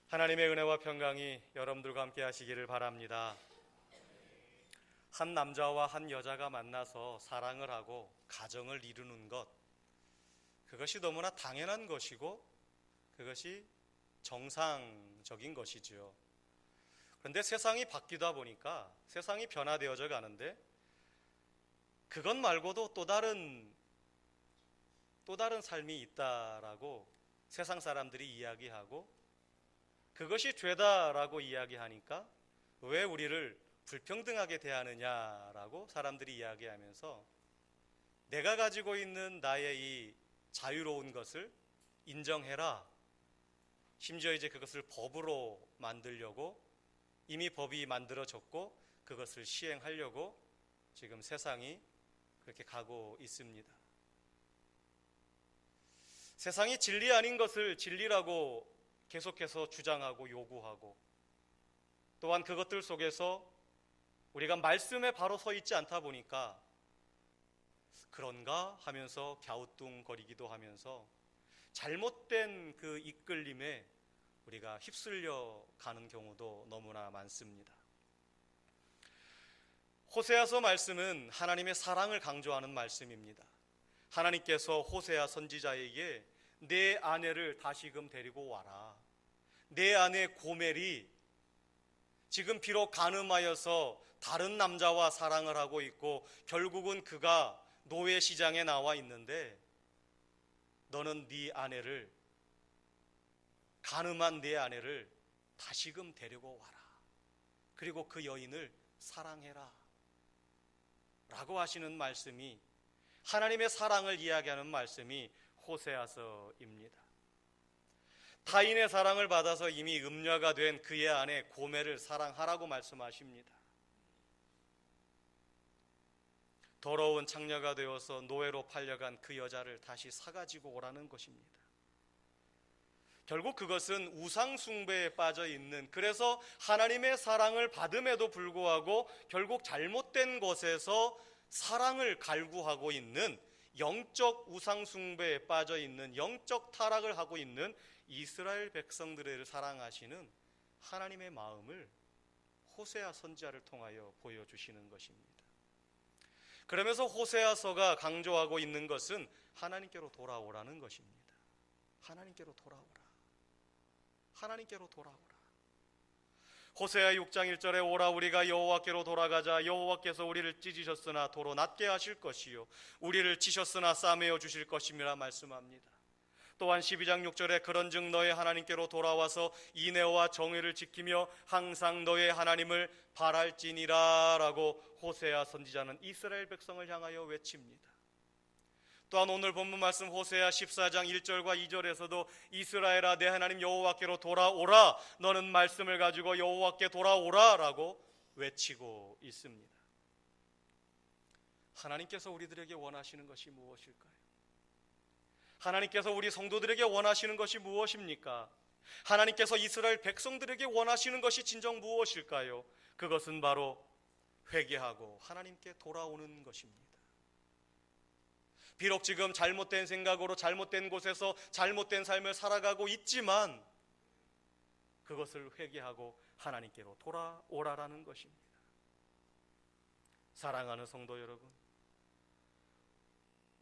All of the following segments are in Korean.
하나님의 은혜와 평강이 여러분들과 함께 하시기를 바랍니다. 한 남자와 한 여자가 만나서 사랑을 하고 가정을 이루는 것, 그것이 너무나 당연한 것이고 그것이 정상적인 것이지요. 그런데 세상이 바뀌다 보니까 세상이 변화되어져 가는데 그것 말고도 또 다른 삶이 있다라고 세상 사람들이 이야기하고 그것이 죄다라고 이야기하니까 왜 우리를 불평등하게 대하느냐라고 사람들이 이야기하면서 내가 가지고 있는 나의 이 자유로운 것을 인정해라. 심지어 이제 그것을 법으로 만들려고 이미 법이 만들어졌고 그것을 시행하려고 지금 세상이 그렇게 가고 있습니다. 세상이 진리 아닌 것을 진리라고 계속해서 주장하고 요구하고 또한 그것들 속에서 우리가 말씀에 바로 서 있지 않다 보니까 그런가 하면서 갸우뚱거리기도 하면서 잘못된 그 이끌림에 우리가 휩쓸려 가는 경우도 너무나 많습니다. 호세아서 말씀은 하나님의 사랑을 강조하는 말씀입니다. 하나님께서 호세아 선지자에게 내 아내를 다시금 데리고 와라. 내 아내 고멜이 지금 비록 간음하여서 다른 남자와 사랑을 하고 있고 결국은 그가 노예 시장에 나와 있는데 너는 네 아내를, 간음한 내 아내를 다시금 데리고 와라. 그리고 그 여인을 사랑해라 라고 하시는 말씀이, 하나님의 사랑을 이야기하는 말씀이 호세아서입니다. 타인의 사랑을 받아서 이미 음녀가 된 그의 아내 고멜을 사랑하라고 말씀하십니다. 더러운 창녀가 되어서 노예로 팔려간 그 여자를 다시 사가지고 오라는 것입니다. 결국 그것은 우상 숭배에 빠져 있는, 그래서 하나님의 사랑을 받음에도 불구하고 결국 잘못된 것에서 사랑을 갈구하고 있는, 영적 우상 숭배에 빠져 있는, 영적 타락을 하고 있는 이스라엘 백성들을 사랑하시는 하나님의 마음을 호세아 선지자를 통하여 보여주시는 것입니다. 그러면서 호세아서가 강조하고 있는 것은 하나님께로 돌아오라는 것입니다. 하나님께로 돌아오라. 하나님께로 돌아오라. 호세아 6장 1절에 오라 우리가 여호와께로 돌아가자. 여호와께서 우리를 찢으셨으나 도로 낫게 하실 것이요 우리를 치셨으나 싸매어 주실 것임이라 말씀합니다. 또한 12장 6절에 그런즉 너의 하나님께로 돌아와서 인애와 정의를 지키며 항상 너의 하나님을 바랄지니라 라고 호세아 선지자는 이스라엘 백성을 향하여 외칩니다. 또한 오늘 본문 말씀 호세아 14장 1절과 2절에서도 이스라엘아 내 하나님 여호와께로 돌아오라. 너는 말씀을 가지고 여호와께 돌아오라 라고 외치고 있습니다. 하나님께서 우리들에게 원하시는 것이 무엇일까요? 하나님께서 우리 성도들에게 원하시는 것이 무엇입니까? 하나님께서 이스라엘 백성들에게 원하시는 것이 진정 무엇일까요? 그것은 바로 회개하고 하나님께 돌아오는 것입니다. 비록 지금 잘못된 생각으로 잘못된 곳에서 잘못된 삶을 살아가고 있지만 그것을 회개하고 하나님께로 돌아오라라는 것입니다. 사랑하는 성도 여러분,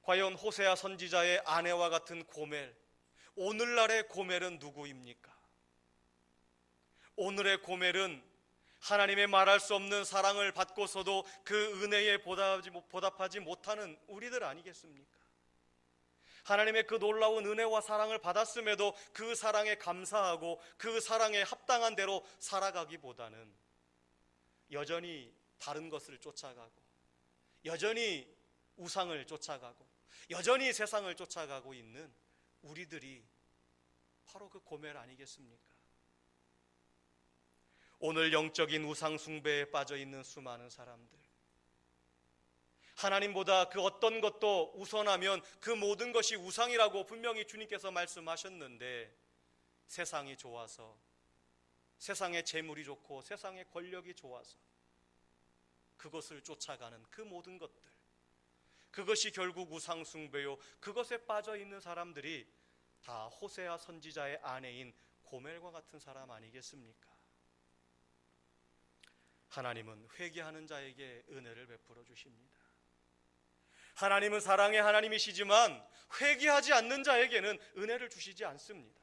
과연 호세아 선지자의 아내와 같은 고멜, 오늘날의 고멜은 누구입니까? 오늘의 고멜은 하나님의 말할 수 없는 사랑을 받고서도 그 은혜에 보답하지 못하는 우리들 아니겠습니까? 하나님의 그 놀라운 은혜와 사랑을 받았음에도 그 사랑에 감사하고 그 사랑에 합당한 대로 살아가기보다는 여전히 다른 것을 쫓아가고 여전히 우상을 쫓아가고 여전히 세상을 쫓아가고 있는 우리들이 바로 그 고멜 아니겠습니까? 오늘 영적인 우상 숭배에 빠져 있는 수많은 사람들, 하나님보다 그 어떤 것도 우선하면 그 모든 것이 우상이라고 분명히 주님께서 말씀하셨는데 세상이 좋아서, 세상의 재물이 좋고 세상의 권력이 좋아서 그것을 쫓아가는 그 모든 것들, 그것이 결국 우상 숭배요, 그것에 빠져 있는 사람들이 다 호세아 선지자의 아내인 고멜과 같은 사람 아니겠습니까? 하나님은 회개하는 자에게 은혜를 베풀어 주십니다. 하나님은 사랑의 하나님이시지만 회개하지 않는 자에게는 은혜를 주시지 않습니다.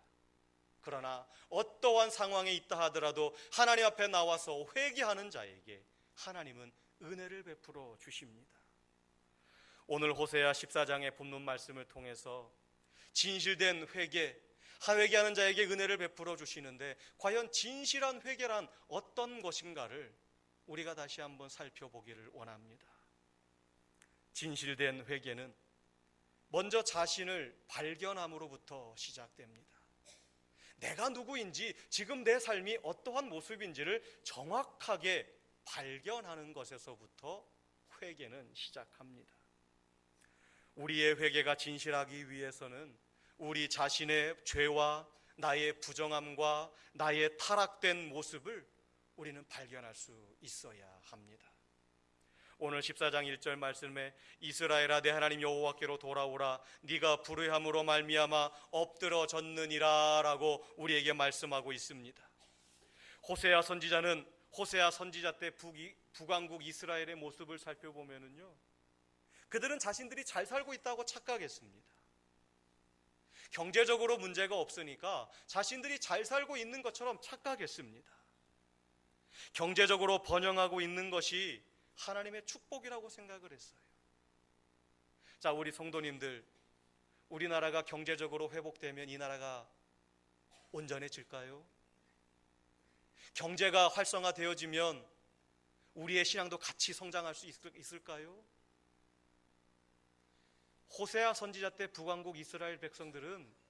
그러나 어떠한 상황에 있다 하더라도 하나님 앞에 나와서 회개하는 자에게 하나님은 은혜를 베풀어 주십니다. 오늘 호세아 14장의 본문 말씀을 통해서 진실된 회개하는 자에게 은혜를 베풀어 주시는데, 과연 진실한 회개란 어떤 것인가를 우리가 다시 한번 살펴보기를 원합니다. 진실된 회개는 먼저 자신을 발견함으로부터 시작됩니다. 내가 누구인지, 지금 내 삶이 어떠한 모습인지를 정확하게 발견하는 것에서부터 회개는 시작합니다. 우리의 회개가 진실하기 위해서는 우리 자신의 죄와 나의 부정함과 나의 타락된 모습을 우리는 발견할 수 있어야 합니다. 오늘 14장 1절 말씀에 이스라엘아 내 하나님 여호와께로 돌아오라 네가 불의함으로 말미암아 엎드러졌느니라 라고 우리에게 말씀하고 있습니다. 호세아 선지자 때 북왕국 이스라엘의 모습을 살펴보면은요, 그들은 자신들이 잘 살고 있다고 착각했습니다. 경제적으로 문제가 없으니까 자신들이 잘 살고 있는 것처럼 착각했습니다. 경제적으로 번영하고 있는 것이 하나님의 축복이라고 생각을 했어요. 자, 우리 성도님들, 우리나라가 경제적으로 회복되면 이 나라가 온전해질까요? 경제가 활성화되어지면 우리의 신앙도 같이 성장할 수 있을까요? 호세아 선지자 때 북왕국 이스라엘 백성들은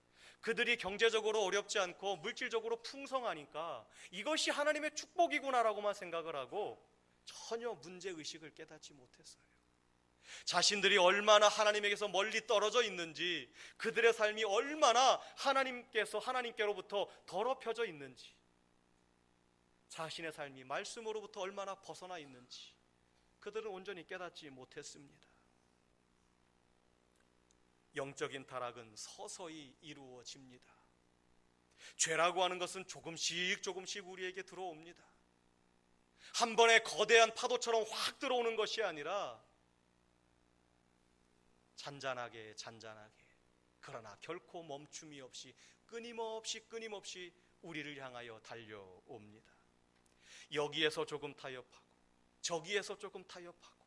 그들이 경제적으로 어렵지 않고 물질적으로 풍성하니까 이것이 하나님의 축복이구나라고만 생각을 하고 전혀 문제의식을 깨닫지 못했어요. 자신들이 얼마나 하나님에게서 멀리 떨어져 있는지, 그들의 삶이 얼마나 하나님께로부터 더럽혀져 있는지, 자신의 삶이 말씀으로부터 얼마나 벗어나 있는지 그들은 온전히 깨닫지 못했습니다. 영적인 타락은 서서히 이루어집니다. 죄라고 하는 것은 조금씩 우리에게 들어옵니다. 한 번에 거대한 파도처럼 확 들어오는 것이 아니라 잔잔하게 그러나 결코 멈춤이 없이 끊임없이 우리를 향하여 달려옵니다. 여기에서 조금 타협하고 저기에서 조금 타협하고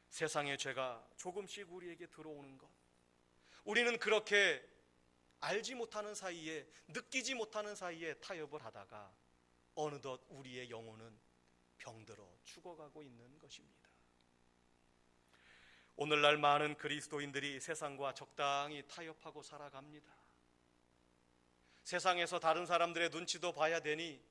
세상의 죄가 조금씩 우리에게 들어오는 것, 우리는 그렇게 알지 못하는 사이에, 느끼지 못하는 사이에 타협을 하다가 어느덧 우리의 영혼은 병들어 죽어가고 있는 것입니다. 오늘날 많은 그리스도인들이 세상과 적당히 타협하고 살아갑니다. 세상에서 다른 사람들의 눈치도 봐야 되니,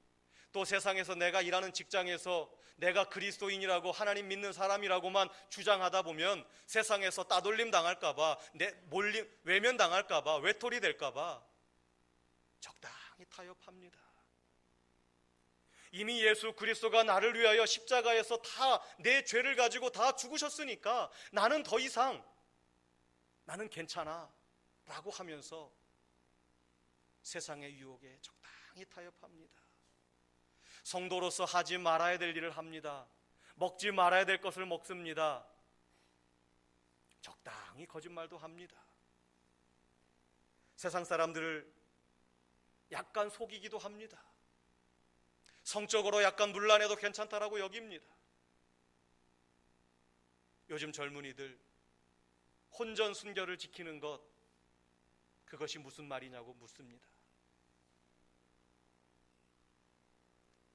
또 세상에서 내가 일하는 직장에서 내가 그리스도인이라고 하나님 믿는 사람이라고만 주장하다 보면 세상에서 따돌림 당할까봐, 외면 당할까봐, 외톨이 될까봐 적당히 타협합니다. 이미 예수 그리스도가 나를 위하여 십자가에서 다 내 죄를 가지고 다 죽으셨으니까 나는 더 이상, 나는 괜찮아 라고 하면서 세상의 유혹에 적당히 타협합니다. 성도로서 하지 말아야 될 일을 합니다. 먹지 말아야 될 것을 먹습니다. 적당히 거짓말도 합니다. 세상 사람들을 약간 속이기도 합니다. 성적으로 약간 문란해도 괜찮다라고 여깁니다. 요즘 젊은이들 혼전 순결을 지키는 것, 그것이 무슨 말이냐고 묻습니다.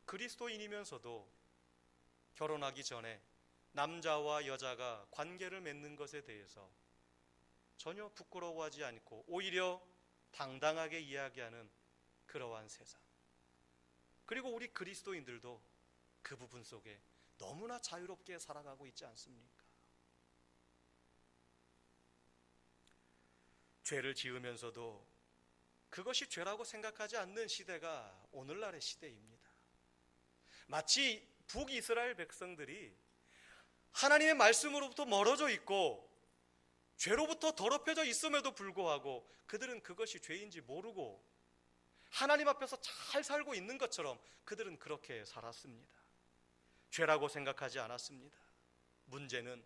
그리스도인이면서도 결혼하기 전에 남자와 여자가 관계를 맺는 것에 대해서 전혀 부끄러워하지 않고 오히려 당당하게 이야기하는 그러한 세상. 그리고 우리 그리스도인들도 그 부분 속에 너무나 자유롭게 살아가고 있지 않습니까? 죄를 지으면서도 그것이 죄라고 생각하지 않는 시대가 오늘날의 시대입니다. 마치 북이스라엘 백성들이 하나님의 말씀으로부터 멀어져 있고 죄로부터 더럽혀져 있음에도 불구하고 그들은 그것이 죄인지 모르고 하나님 앞에서 잘 살고 있는 것처럼 그들은 그렇게 살았습니다. 죄라고 생각하지 않았습니다. 문제는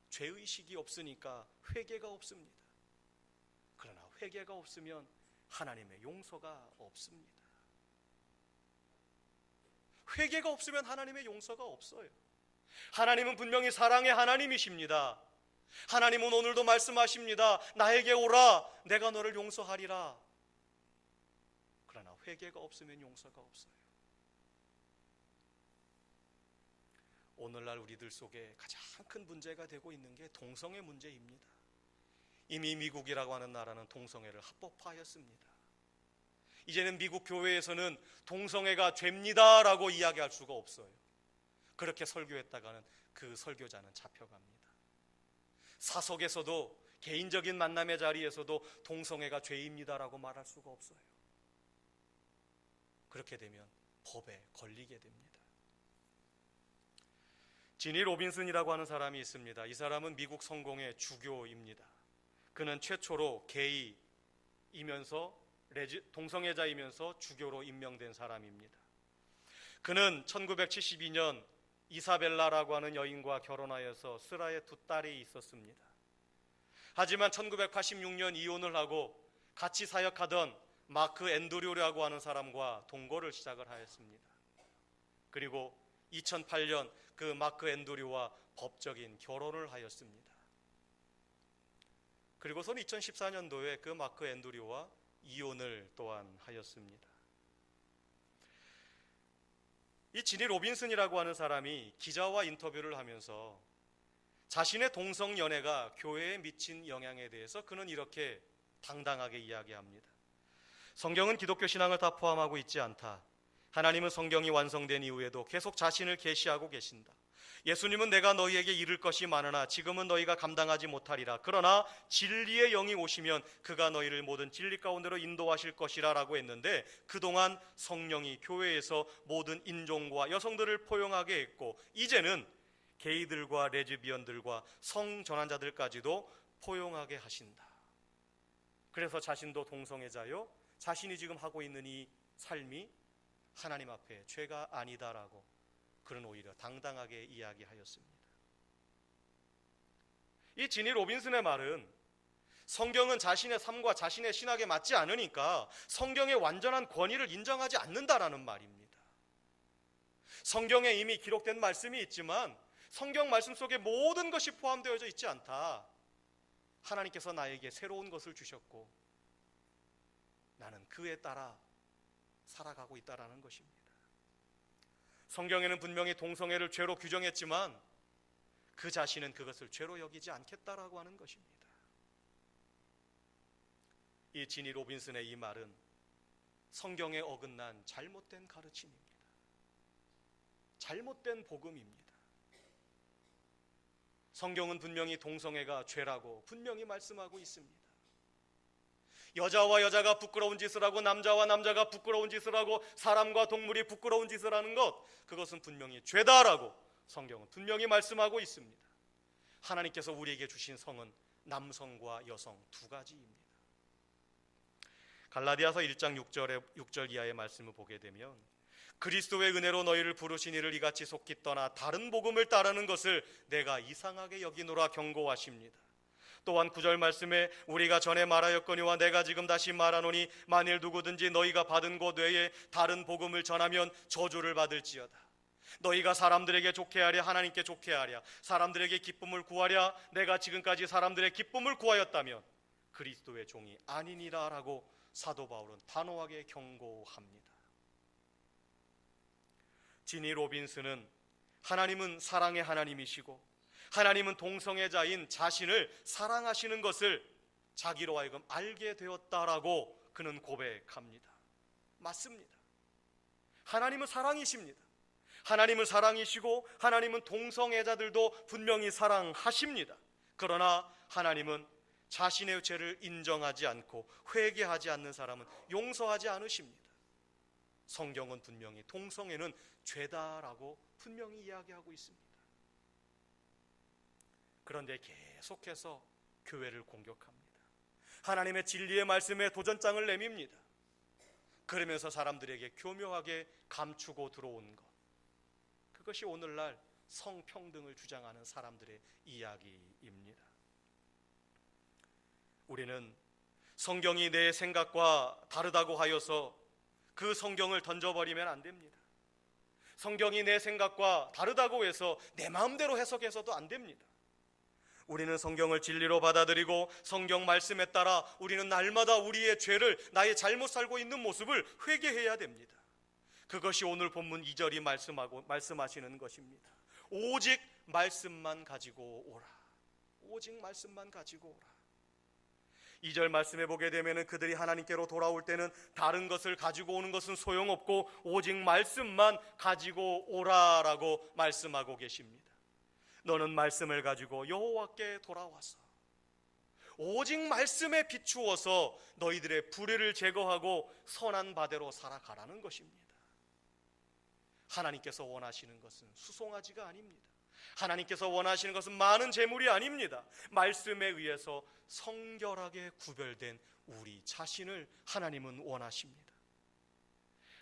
죄의식이 없으니까 회개가 없습니다. 그러나 회개가 없으면 하나님의 용서가 없습니다. 회개가 없으면 하나님의 용서가 없어요. 하나님은 분명히 사랑의 하나님이십니다. 하나님은 오늘도 말씀하십니다. 나에게 오라, 내가 너를 용서하리라. 그러나 회개가 없으면 용서가 없어요. 오늘날 우리들 속에 가장 큰 문제가 되고 있는 게 동성애 문제입니다. 이미 미국이라고 하는 나라는 동성애를 합법화하였습니다. 이제는 미국 교회에서는 동성애가 죄입니다라고 이야기할 수가 없어요. 그렇게 설교했다가는 그 설교자는 잡혀갑니다. 사석에서도, 개인적인 만남의 자리에서도 동성애가 죄입니다라고 말할 수가 없어요. 그렇게 되면 법에 걸리게 됩니다. 지니 로빈슨이라고 하는 사람이 있습니다. 이 사람은 미국 성공의 주교입니다. 그는 최초로 게이이면서 동성애자이면서 주교로 임명된 사람입니다. 그는 1972년 이사벨라라고 하는 여인과 결혼하여서 스라에 두 딸이 있었습니다. 하지만 1986년 이혼을 하고 같이 사역하던 마크 앤드류라고 하는 사람과 동거를 시작을 하였습니다. 그리고 2008년 그 마크 앤드류와 법적인 결혼을 하였습니다. 그리고선 2014년도에 그 마크 앤드류와 이혼을 또한 하였습니다. 이 지니 로빈슨이라고 하는 사람이 기자와 인터뷰를 하면서 자신의 동성 연애가 교회에 미친 영향에 대해서 그는 이렇게 당당하게 이야기합니다. 성경은 기독교 신앙을 다 포함하고 있지 않다. 하나님은 성경이 완성된 이후에도 계속 자신을 계시하고 계신다. 예수님은 내가 너희에게 이를 것이 많으나 지금은 너희가 감당하지 못하리라. 그러나 진리의 영이 오시면 그가 너희를 모든 진리 가운데로 인도하실 것이라 라고 했는데, 그동안 성령이 교회에서 모든 인종과 여성들을 포용하게 했고 이제는 게이들과 레즈비언들과 성전환자들까지도 포용하게 하신다. 그래서 자신도 동성애자요, 자신이 지금 하고 있는 이 삶이 하나님 앞에 죄가 아니다라고 그는 오히려 당당하게 이야기하였습니다. 이 지니 로빈슨의 말은 성경은 자신의 삶과 자신의 신학에 맞지 않으니까 성경의 완전한 권위를 인정하지 않는다라는 말입니다. 성경에 이미 기록된 말씀이 있지만 성경 말씀 속에 모든 것이 포함되어져 있지 않다. 하나님께서 나에게 새로운 것을 주셨고 나는 그에 따라 살아가고 있다라는 것입니다. 성경에는 분명히 동성애를 죄로 규정했지만 그 자신은 그것을 죄로 여기지 않겠다라고 하는 것입니다. 이 지니 로빈슨의 이 말은 성경에 어긋난 잘못된 가르침입니다. 잘못된 복음입니다. 성경은 분명히 동성애가 죄라고 분명히 말씀하고 있습니다. 여자와 여자가 부끄러운 짓을 하고 남자와 남자가 부끄러운 짓을 하고 사람과 동물이 부끄러운 짓을 하는 것, 그것은 분명히 죄다라고 성경은 분명히 말씀하고 있습니다. 하나님께서 우리에게 주신 성은 남성과 여성 두 가지입니다. 갈라디아서 1장 6절 이하의 말씀을 보게 되면 그리스도의 은혜로 너희를 부르신 이를 이같이 속기 떠나 다른 복음을 따르는 것을 내가 이상하게 여기노라 경고하십니다. 또한 9절 말씀에 우리가 전에 말하였거니와 내가 지금 다시 말하노니 만일 누구든지 너희가 받은 것 외에 다른 복음을 전하면 저주를 받을지어다. 너희가 사람들에게 좋게 하랴 하나님께 좋게 하랴 사람들에게 기쁨을 구하랴 내가 지금까지 사람들의 기쁨을 구하였다면 그리스도의 종이 아니니라 라고 사도 바울은 단호하게 경고합니다. 지니 로빈슨은 하나님은 사랑의 하나님이시고 하나님은 동성애자인 자신을 사랑하시는 것을 자기로 하여금 알게 되었다라고 그는 고백합니다. 맞습니다. 하나님은 사랑이십니다. 하나님은 사랑이시고 하나님은 동성애자들도 분명히 사랑하십니다. 그러나 하나님은 자신의 죄를 인정하지 않고 회개하지 않는 사람은 용서하지 않으십니다. 성경은 분명히 동성애는 죄다라고 분명히 이야기하고 있습니다. 그런데 계속해서 교회를 공격합니다. 하나님의 진리의 말씀에 도전장을 내밉니다. 그러면서 사람들에게 교묘하게 감추고 들어온 것, 그것이 오늘날 성평등을 주장하는 사람들의 이야기입니다. 우리는 성경이 내 생각과 다르다고 하여서 그 성경을 던져버리면 안 됩니다. 성경이 내 생각과 다르다고 해서 내 마음대로 해석해서도 안 됩니다. 우리는 성경을 진리로 받아들이고 성경 말씀에 따라 우리는 날마다 우리의 죄를, 나의 잘못 살고 있는 모습을 회개해야 됩니다. 그것이 오늘 본문 2절이 말씀하시는 것입니다. 오직 말씀만 가지고 오라. 오직 말씀만 가지고 오라. 2절 말씀해 보게 되면 그들이 하나님께로 돌아올 때는 다른 것을 가지고 오는 것은 소용없고 오직 말씀만 가지고 오라라고 말씀하고 계십니다. 너는 말씀을 가지고 여호와께 돌아와서 오직 말씀에 비추어서 너희들의 불의를 제거하고 선한 바대로 살아가라는 것입니다. 하나님께서 원하시는 것은 수송아지가 아닙니다. 하나님께서 원하시는 것은 많은 재물이 아닙니다. 말씀에 의해서 성결하게 구별된 우리 자신을 하나님은 원하십니다.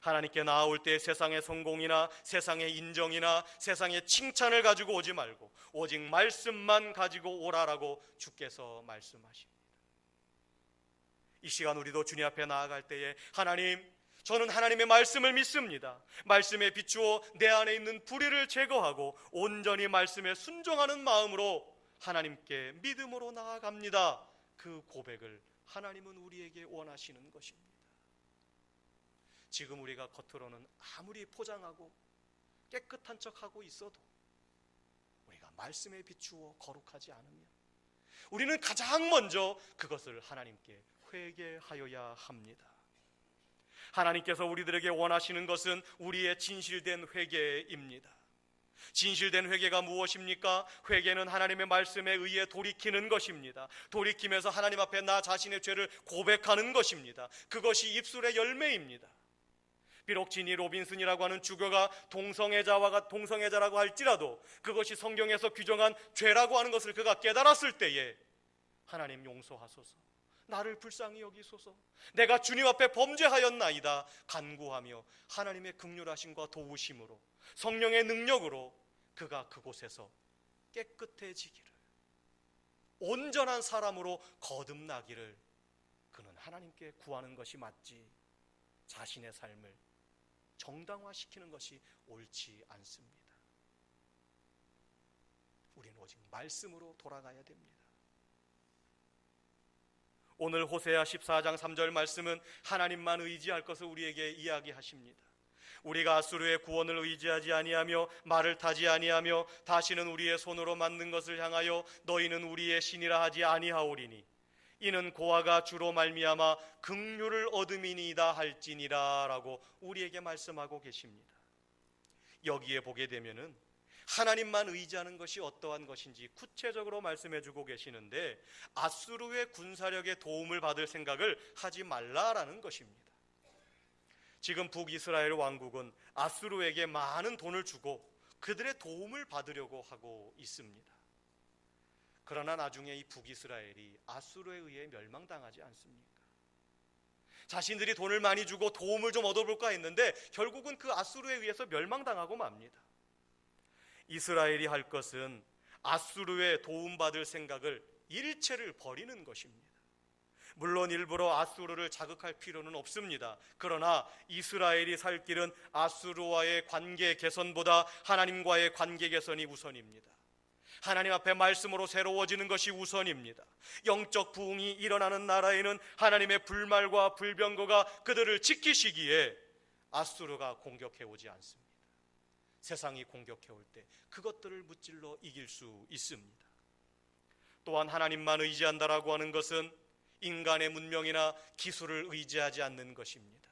하나님께 나아올 때 세상의 성공이나 세상의 인정이나 세상의 칭찬을 가지고 오지 말고 오직 말씀만 가지고 오라라고 주께서 말씀하십니다. 이 시간 우리도 주님 앞에 나아갈 때에 하나님, 저는 하나님의 말씀을 믿습니다. 말씀에 비추어 내 안에 있는 불의를 제거하고 온전히 말씀에 순종하는 마음으로 하나님께 믿음으로 나아갑니다. 그 고백을 하나님은 우리에게 원하시는 것입니다. 지금 우리가 겉으로는 아무리 포장하고 깨끗한 척하고 있어도 우리가 말씀에 비추어 거룩하지 않으면 우리는 가장 먼저 그것을 하나님께 회개하여야 합니다. 하나님께서 우리들에게 원하시는 것은 우리의 진실된 회개입니다. 진실된 회개가 무엇입니까? 회개는 하나님의 말씀에 의해 돌이키는 것입니다. 돌이키면서 하나님 앞에 나 자신의 죄를 고백하는 것입니다. 그것이 입술의 열매입니다. 비록 지니 로빈슨이라고 하는 주교가 동성애자라고 할지라도 그것이 성경에서 규정한 죄라고 하는 것을 그가 깨달았을 때에 하나님 용서하소서, 나를 불쌍히 여기소서, 내가 주님 앞에 범죄하였나이다 간구하며 하나님의 긍휼하심과 도우심으로 성령의 능력으로 그가 그곳에서 깨끗해지기를, 온전한 사람으로 거듭나기를 그는 하나님께 구하는 것이 맞지 자신의 삶을 정당화시키는 것이 옳지 않습니다. 우리는 오직 말씀으로 돌아가야 됩니다. 오늘 호세아 14장 3절 말씀은 하나님만 의지할 것을 우리에게 이야기하십니다. 우리가 아수르의 구원을 의지하지 아니하며 말을 타지 아니하며 다시는 우리의 손으로 만든 것을 향하여 너희는 우리의 신이라 하지 아니하오리니 이는 고아가 주로 말미암아 긍휼을 얻음이니이다 할지니라 라고 우리에게 말씀하고 계십니다. 여기에 보게 되면은 하나님만 의지하는 것이 어떠한 것인지 구체적으로 말씀해주고 계시는데 아수르의 군사력의 도움을 받을 생각을 하지 말라라는 것입니다. 지금 북이스라엘 왕국은 아수르에게 많은 돈을 주고 그들의 도움을 받으려고 하고 있습니다. 그러나 나중에 이 북이스라엘이 아수르에 의해 멸망당하지 않습니까? 자신들이 돈을 많이 주고 도움을 좀 얻어볼까 했는데 결국은 그 아수르에 의해서 멸망당하고 맙니다. 이스라엘이 할 것은 아수르의 도움받을 생각을 일체를 버리는 것입니다. 물론 일부러 아수르를 자극할 필요는 없습니다. 그러나 이스라엘이 살 길은 아수르와의 관계 개선보다 하나님과의 관계 개선이 우선입니다. 하나님 앞에 말씀으로 새로워지는 것이 우선입니다. 영적 부흥이 일어나는 나라에는 하나님의 불말과 불병거가 그들을 지키시기에 아수르가 공격해 오지 않습니다. 세상이 공격해 올 때 그것들을 무찔러 이길 수 있습니다. 또한 하나님만 의지한다라고 하는 것은 인간의 문명이나 기술을 의지하지 않는 것입니다.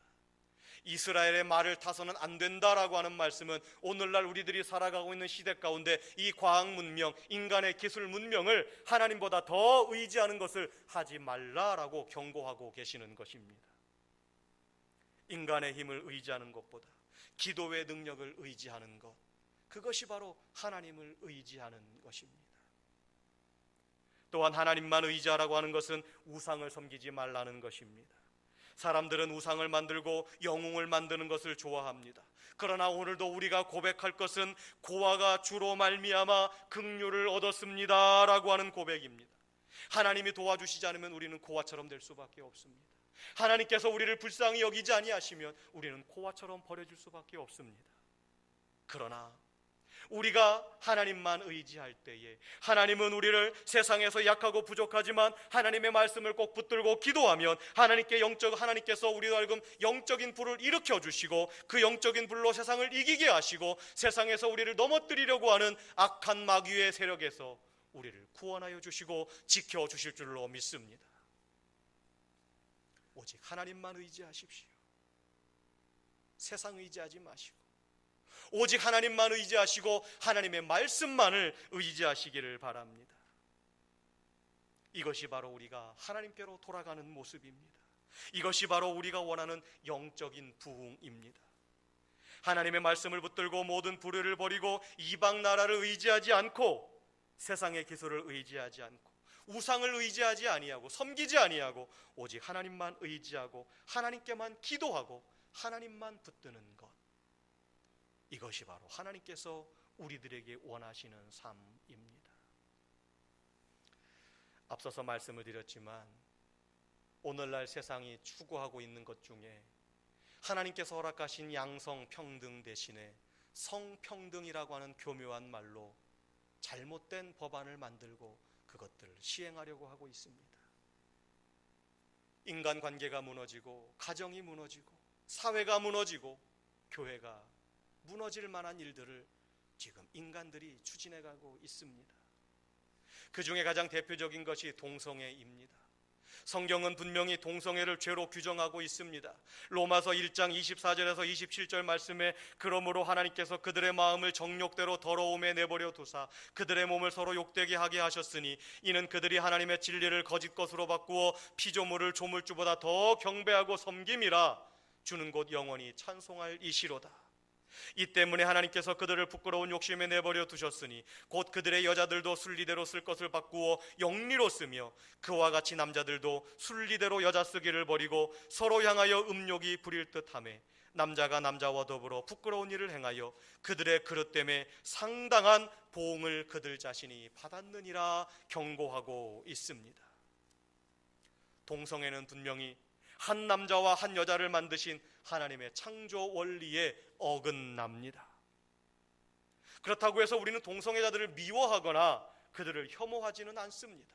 이스라엘의 말을 타서는 안 된다라고 하는 말씀은 오늘날 우리들이 살아가고 있는 시대 가운데 이 과학 문명, 인간의 기술 문명을 하나님보다 더 의지하는 것을 하지 말라라고 경고하고 계시는 것입니다. 인간의 힘을 의지하는 것보다 기도의 능력을 의지하는 것, 그것이 바로 하나님을 의지하는 것입니다. 또한 하나님만 의지하라고 하는 것은 우상을 섬기지 말라는 것입니다. 사람들은 우상을 만들고 영웅을 만드는 것을 좋아합니다. 그러나 오늘도 우리가 고백할 것은 고아가 주로 말미암아 긍휼을 얻었습니다 라고 하는 고백입니다. 하나님이 도와주시지 않으면 우리는 고아처럼 될 수밖에 없습니다. 하나님께서 우리를 불쌍히 여기지 아니하시면 우리는 고아처럼 버려질 수밖에 없습니다. 그러나 우리가 하나님만 의지할 때에 하나님은 우리를 세상에서 약하고 부족하지만 하나님의 말씀을 꼭 붙들고 기도하면 하나님께서 우리로 하여금 영적인 불을 일으켜 주시고 그 영적인 불로 세상을 이기게 하시고 세상에서 우리를 넘어뜨리려고 하는 악한 마귀의 세력에서 우리를 구원하여 주시고 지켜 주실 줄로 믿습니다. 오직 하나님만 의지하십시오. 세상 의지하지 마시고 오직 하나님만 의지하시고 하나님의 말씀만을 의지하시기를 바랍니다. 이것이 바로 우리가 하나님께로 돌아가는 모습입니다. 이것이 바로 우리가 원하는 영적인 부흥입니다. 하나님의 말씀을 붙들고 모든 불의를 버리고 이방 나라를 의지하지 않고 세상의 기술을 의지하지 않고 우상을 의지하지 아니하고 섬기지 아니하고 오직 하나님만 의지하고 하나님께만 기도하고 하나님만 붙드는 것, 이것이 바로 하나님께서 우리들에게 원하시는 삶입니다. 앞서서 말씀을 드렸지만 오늘날 세상이 추구하고 있는 것 중에 하나님께서 허락하신 양성평등 대신에 성평등이라고 하는 교묘한 말로 잘못된 법안을 만들고 그것들을 시행하려고 하고 있습니다. 인간관계가 무너지고 가정이 무너지고 사회가 무너지고 교회가 무너질 만한 일들을 지금 인간들이 추진해가고 있습니다. 그 중에 가장 대표적인 것이 동성애입니다. 성경은 분명히 동성애를 죄로 규정하고 있습니다. 로마서 1장 24절에서 27절 말씀에 그러므로 하나님께서 그들의 마음을 정욕대로 더러움에 내버려 두사 그들의 몸을 서로 욕되게 하게 하셨으니 이는 그들이 하나님의 진리를 거짓 것으로 바꾸어 피조물을 조물주보다 더 경배하고 섬김이라 주는 곧 영원히 찬송할 이시로다. 이 때문에 하나님께서 그들을 부끄러운 욕심에 내버려 두셨으니 곧 그들의 여자들도 순리대로 쓸 것을 바꾸어 영리로 쓰며 그와 같이 남자들도 순리대로 여자 쓰기를 버리고 서로 향하여 음욕이 부릴 듯하며 남자가 남자와 더불어 부끄러운 일을 행하여 그들의 그릇됨에 상당한 보응을 그들 자신이 받았느니라 경고하고 있습니다. 동성애는 분명히 한 남자와 한 여자를 만드신 하나님의 창조 원리에 어긋납니다. 그렇다고 해서 우리는 동성애자들을 미워하거나 그들을 혐오하지는 않습니다.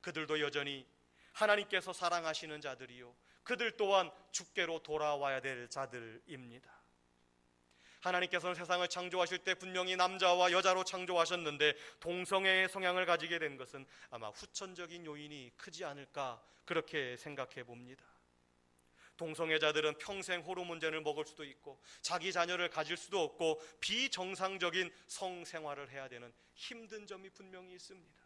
그들도 여전히 하나님께서 사랑하시는 자들이요 그들 또한 주께로 돌아와야 될 자들입니다. 하나님께서는 세상을 창조하실 때 분명히 남자와 여자로 창조하셨는데 동성애의 성향을 가지게 된 것은 아마 후천적인 요인이 크지 않을까 그렇게 생각해 봅니다. 동성애자들은 평생 호르몬제를 먹을 수도 있고 자기 자녀를 가질 수도 없고 비정상적인 성생활을 해야 되는 힘든 점이 분명히 있습니다.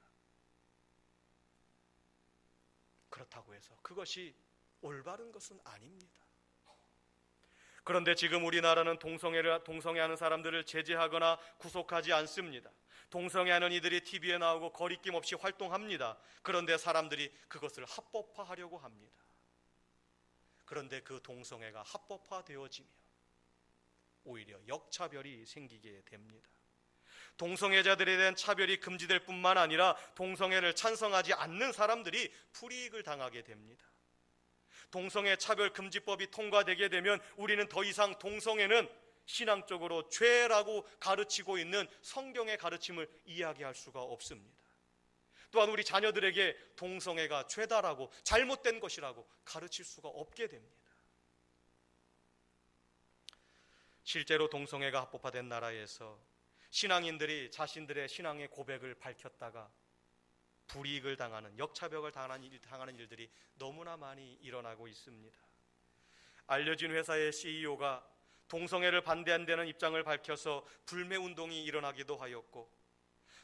그렇다고 해서 그것이 올바른 것은 아닙니다. 그런데 지금 우리나라는 동성애하는 사람들을 제재하거나 구속하지 않습니다. 동성애하는 이들이 TV에 나오고 거리낌 없이 활동합니다. 그런데 사람들이 그것을 합법화하려고 합니다. 그런데 그 동성애가 합법화되어지면 오히려 역차별이 생기게 됩니다. 동성애자들에 대한 차별이 금지될 뿐만 아니라 동성애를 찬성하지 않는 사람들이 불이익을 당하게 됩니다. 동성애 차별금지법이 통과되게 되면 우리는 더 이상 동성애는 신앙적으로 죄라고 가르치고 있는 성경의 가르침을 이야기할 수가 없습니다. 또한 우리 자녀들에게 동성애가 죄다라고 잘못된 것이라고 가르칠 수가 없게 됩니다. 실제로 동성애가 합법화된 나라에서 신앙인들이 자신들의 신앙의 고백을 밝혔다가 불이익을 당하는, 역차별을 당하는 일들이 너무나 많이 일어나고 있습니다. 알려진 회사의 CEO가 동성애를 반대한다는 입장을 밝혀서 불매운동이 일어나기도 하였고,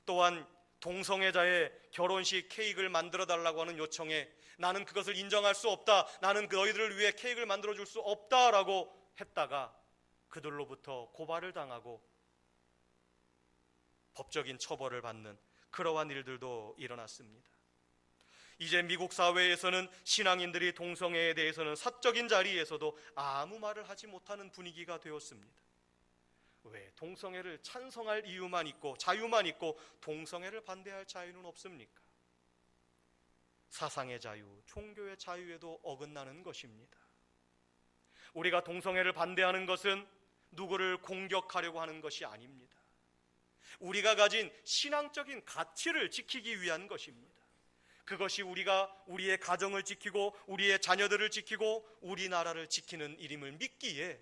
또한 동성애자의 결혼식 케이크를 만들어 달라고 하는 요청에 나는 그것을 인정할 수 없다, 나는 너희들을 위해 케이크를 만들어 줄 수 없다라고 했다가 그들로부터 고발을 당하고 법적인 처벌을 받는 그러한 일들도 일어났습니다. 이제 미국 사회에서는 신앙인들이 동성애에 대해서는 사적인 자리에서도 아무 말을 하지 못하는 분위기가 되었습니다. 왜 동성애를 찬성할 이유만 있고 자유만 있고 동성애를 반대할 자유는 없습니까? 사상의 자유, 종교의 자유에도 어긋나는 것입니다. 우리가 동성애를 반대하는 것은 누구를 공격하려고 하는 것이 아닙니다. 우리가 가진 신앙적인 가치를 지키기 위한 것입니다. 그것이 우리가 우리의 가정을 지키고 우리의 자녀들을 지키고 우리나라를 지키는 일임을 믿기에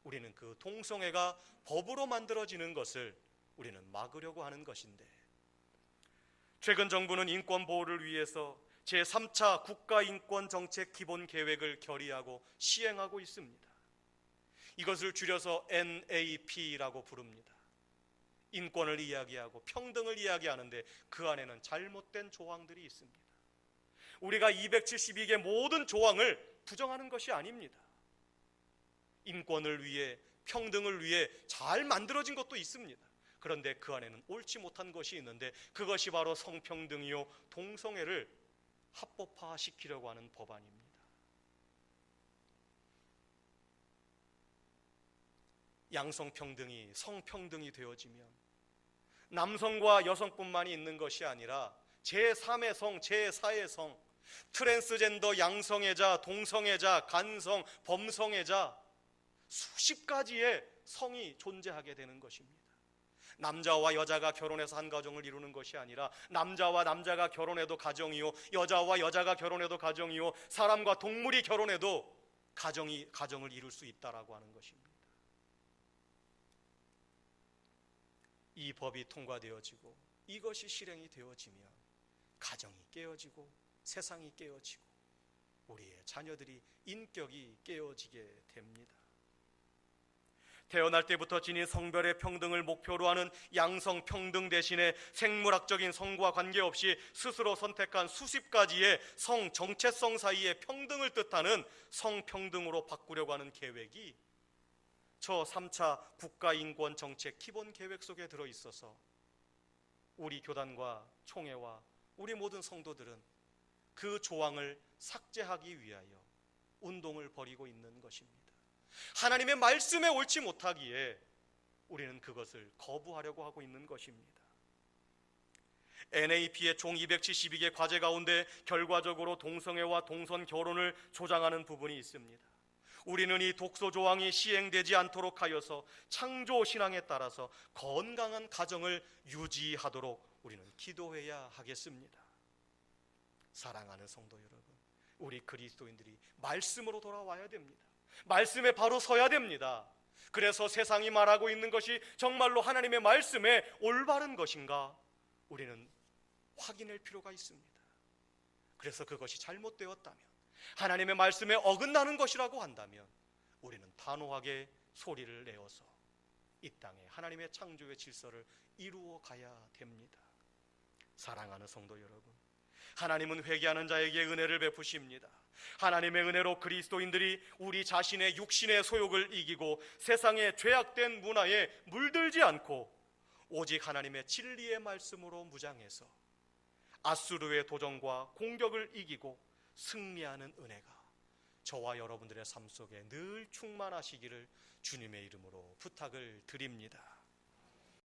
우리는 그 동성애가 법으로 만들어지는 것을 우리는 막으려고 하는 것인데, 최근 정부는 인권 보호를 위해서 제3차 국가인권정책 기본계획을 결의하고 시행하고 있습니다. 이것을 줄여서 NAP라고 부릅니다. 인권을 이야기하고 평등을 이야기하는데 그 안에는 잘못된 조항들이 있습니다. 우리가 272개 모든 조항을 부정하는 것이 아닙니다. 인권을 위해, 평등을 위해 잘 만들어진 것도 있습니다. 그런데 그 안에는 옳지 못한 것이 있는데 그것이 바로 성평등이요 동성애를 합법화시키려고 하는 법안입니다. 양성평등이 성평등이 되어지면 남성과 여성뿐만이 있는 것이 아니라 제3의 성, 제4의 성, 트랜스젠더 양성애자, 동성애자, 간성, 범성애자 수십 가지의 성이 존재하게 되는 것입니다. 남자와 여자가 결혼해서 한 가정을 이루는 것이 아니라 남자와 남자가 결혼해도 가정이요, 여자와 여자가 결혼해도 가정이요, 사람과 동물이 결혼해도 가정을 이룰 수 있다라고 하는 것입니다. 이 법이 통과되어지고 이것이 실행이 되어지면 가정이 깨어지고 세상이 깨어지고 우리의 자녀들이 인격이 깨어지게 됩니다. 태어날 때부터 지닌 성별의 평등을 목표로 하는 양성평등 대신에 생물학적인 성과 관계없이 스스로 선택한 수십 가지의 성 정체성 사이의 평등을 뜻하는 성평등으로 바꾸려고 하는 계획이 저 3차 국가인권정책 기본계획 속에 들어있어서 우리 교단과 총회와 우리 모든 성도들은 그 조항을 삭제하기 위하여 운동을 벌이고 있는 것입니다. 하나님의 말씀에 옳지 못하기에 우리는 그것을 거부하려고 하고 있는 것입니다. NAP의 총 272개 과제 가운데 결과적으로 동성애와 동선 결혼을 조장하는 부분이 있습니다. 우리는 이 독소 조항이 시행되지 않도록 하여서 창조 신앙에 따라서 건강한 가정을 유지하도록 우리는 기도해야 하겠습니다. 사랑하는 성도 여러분, 우리 그리스도인들이 말씀으로 돌아와야 됩니다. 말씀에 바로 서야 됩니다. 그래서 세상이 말하고 있는 것이 정말로 하나님의 말씀에 올바른 것인가 우리는 확인할 필요가 있습니다. 그래서 그것이 잘못되었다면, 하나님의 말씀에 어긋나는 것이라고 한다면 우리는 단호하게 소리를 내어서 이 땅에 하나님의 창조의 질서를 이루어 가야 됩니다. 사랑하는 성도 여러분, 하나님은 회개하는 자에게 은혜를 베푸십니다. 하나님의 은혜로 그리스도인들이 우리 자신의 육신의 소욕을 이기고 세상의 죄악된 문화에 물들지 않고 오직 하나님의 진리의 말씀으로 무장해서 아수르의 도전과 공격을 이기고 승리하는 은혜가 저와 여러분들의 삶 속에 늘 충만하시기를 주님의 이름으로 부탁을 드립니다.